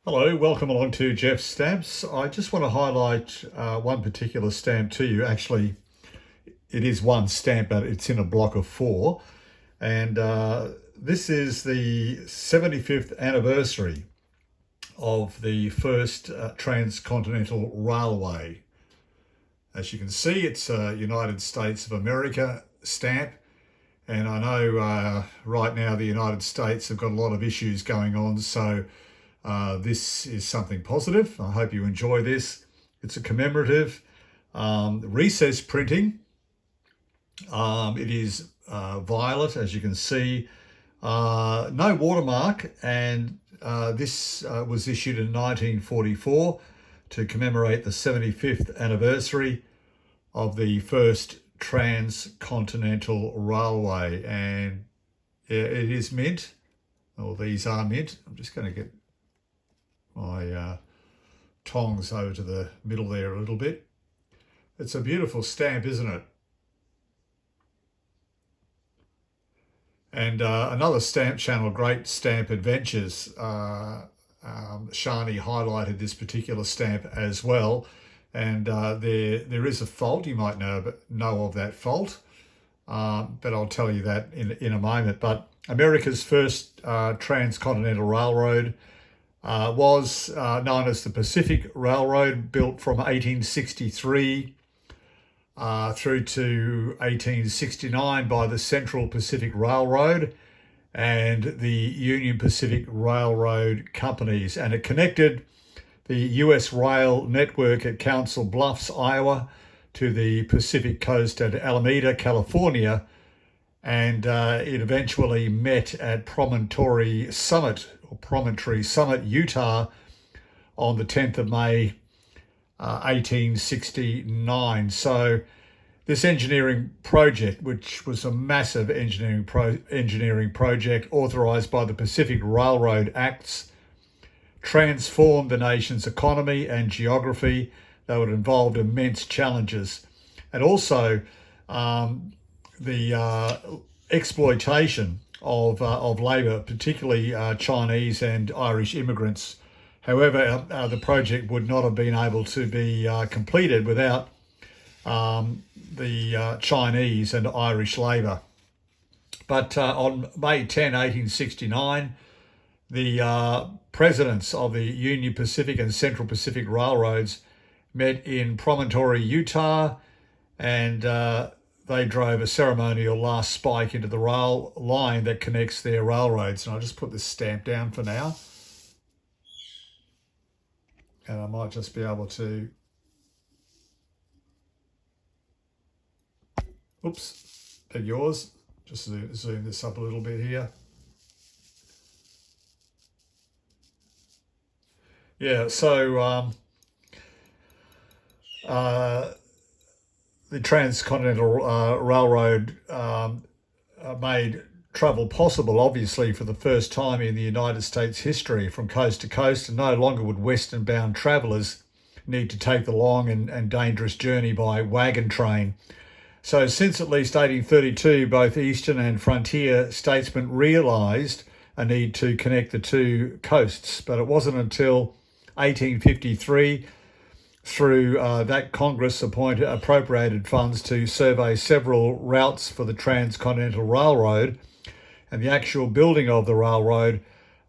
Hello, welcome along to Jeff's Stamps. I just want to highlight one particular stamp to you. Actually, it is one stamp, but it's in a block of four. And this is the 75th anniversary of the first Transcontinental Railway. As you can see, it's a United States of America stamp. And I know right now the United States have got a lot of issues going on, so this is something positive. I hope you enjoy this. It's a commemorative recess printing. It is violet, as you can see. No watermark, and this was issued in 1944 to commemorate the 75th anniversary of the first Transcontinental Railway. And it is mint, or these are mint. I'm just going to get my tongs over to the middle there a little bit. It's a beautiful stamp, isn't it? And another stamp channel, Great Stamp Adventures, Shani highlighted this particular stamp as well. And there is a fault. You might know of that fault, but I'll tell you that in a moment. But America's first transcontinental railroad was known as the Pacific Railroad, built from 1863 through to 1869 by the Central Pacific Railroad and the Union Pacific Railroad companies. And it connected the U.S. rail network at Council Bluffs, Iowa, to the Pacific coast at Alameda, California, and it eventually met at Promontory Summit, Utah, on the 10th of May, 1869. So this engineering project, which was a massive engineering project authorized by the Pacific Railroad Acts, transformed the nation's economy and geography, though it involved immense challenges. And also the exploitation of labour, particularly Chinese and Irish immigrants. However, the project would not have been able to be completed without the Chinese and Irish labour. But on May 10, 1869, the presidents of the Union Pacific and Central Pacific Railroads met in Promontory, Utah, and they drove a ceremonial last spike into the rail line that connects their railroads. And I'll just put this stamp down for now. And I might just be able to, oops, beg yours. Just zoom this up a little bit here. Yeah, so the Transcontinental Railroad made travel possible, obviously, for the first time in the United States history from coast to coast, and no longer would western-bound travellers need to take the long and dangerous journey by wagon train. So since at least 1832, both eastern and frontier statesmen realised a need to connect the two coasts, but it wasn't until 1853 through that Congress appropriated funds to survey several routes for the Transcontinental Railroad, and the actual building of the railroad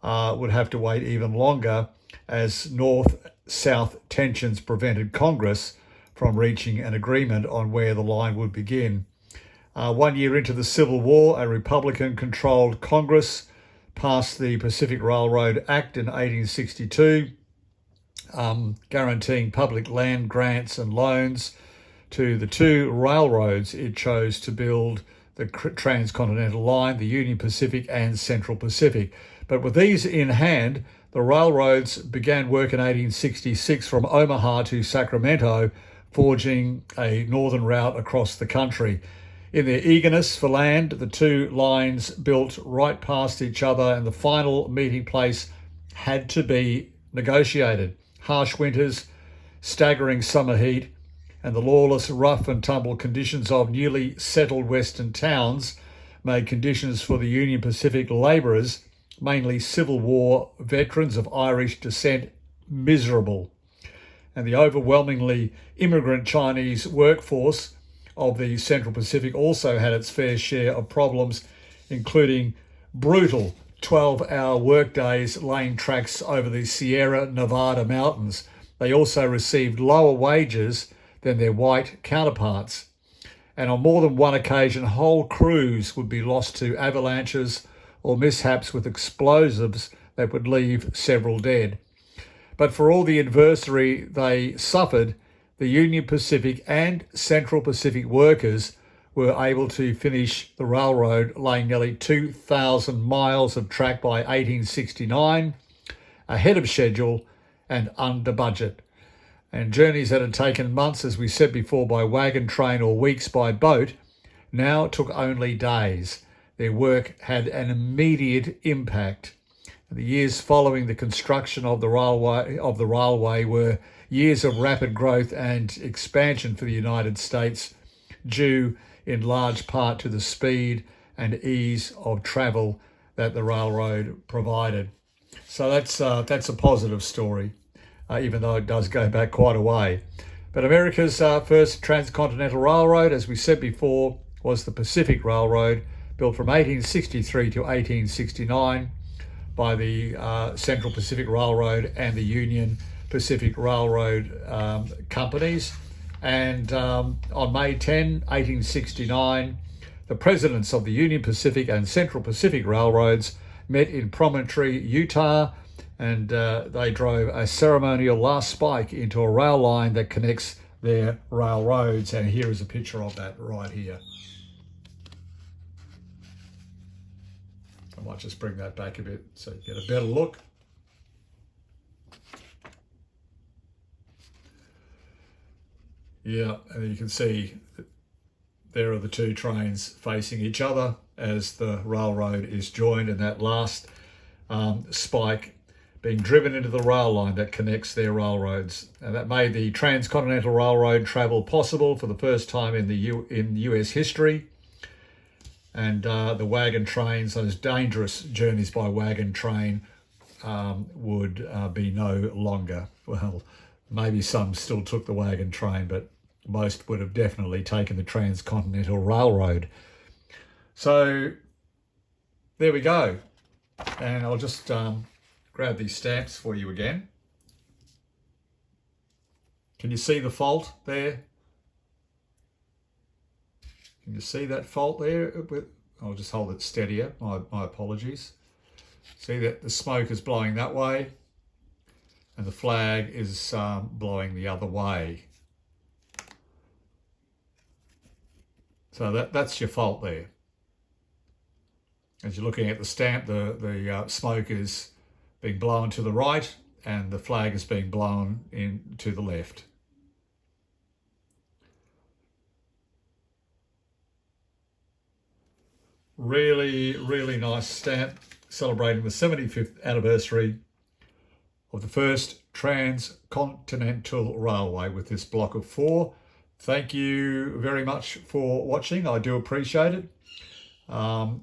would have to wait even longer as north-south tensions prevented Congress from reaching an agreement on where the line would begin. 1 year into the Civil War, a Republican-controlled Congress passed the Pacific Railroad Act in 1862, guaranteeing public land grants and loans to the two railroads it chose to build the Transcontinental Line, the Union Pacific and Central Pacific. But with these in hand, the railroads began work in 1866 from Omaha to Sacramento, forging a northern route across the country. In their eagerness for land, the two lines built right past each other, and the final meeting place had to be negotiated. Harsh winters, staggering summer heat, and the lawless, rough and tumble conditions of newly settled western towns made conditions for the Union Pacific labourers mainly Civil War veterans of Irish descent, miserable. And the overwhelmingly immigrant Chinese workforce of the Central Pacific also had its fair share of problems, including brutal 12-hour workdays laying tracks over the Sierra Nevada mountains. They also received lower wages than their white counterparts. And on more than one occasion, whole crews would be lost to avalanches or mishaps with explosives that would leave several dead. But for all the adversity they suffered, the Union Pacific and Central Pacific workers were able to finish the railroad, laying nearly 2,000 miles of track by 1869, ahead of schedule and under budget. And journeys that had taken months, as we said before, by wagon train or weeks by boat, now took only days. Their work had an immediate impact. The years following the construction of the railway were years of rapid growth and expansion for the United States, due in large part to the speed and ease of travel that the railroad provided. So that's a positive story, even though it does go back quite a way. But America's first transcontinental railroad, as we said before, was the Pacific Railroad, built from 1863 to 1869 by the Central Pacific Railroad and the Union Pacific Railroad companies. And on May 10, 1869, the presidents of the Union Pacific and Central Pacific Railroads met in Promontory, Utah, and they drove a ceremonial last spike into a rail line that connects their railroads. And here is a picture of that right here. I might just bring that back a bit so you get a better look. Yeah, and you can see there are the two trains facing each other as the railroad is joined, and that last spike being driven into the rail line that connects their railroads. And that made the Transcontinental Railroad travel possible for the first time in US history. And the wagon trains, those dangerous journeys by wagon train, would be no longer. Well, maybe some still took the wagon train, but most would have definitely taken the Transcontinental Railroad. So there we go. And I'll just grab these stamps for you again. Can you see the fault there? Can you see that fault there? I'll just hold it steadier. My apologies. See that the smoke is blowing that way and the flag is blowing the other way. So that's your fault there. As you're looking at the stamp, the smoke is being blown to the right and the flag is being blown in to the left. Really, really nice stamp celebrating the 75th anniversary of the first Transcontinental Railway with this block of 4. Thank you very much for watching. I do appreciate it.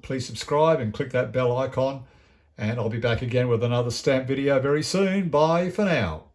Please subscribe and click that bell icon, and I'll be back again with another stamp video very soon. Bye for now.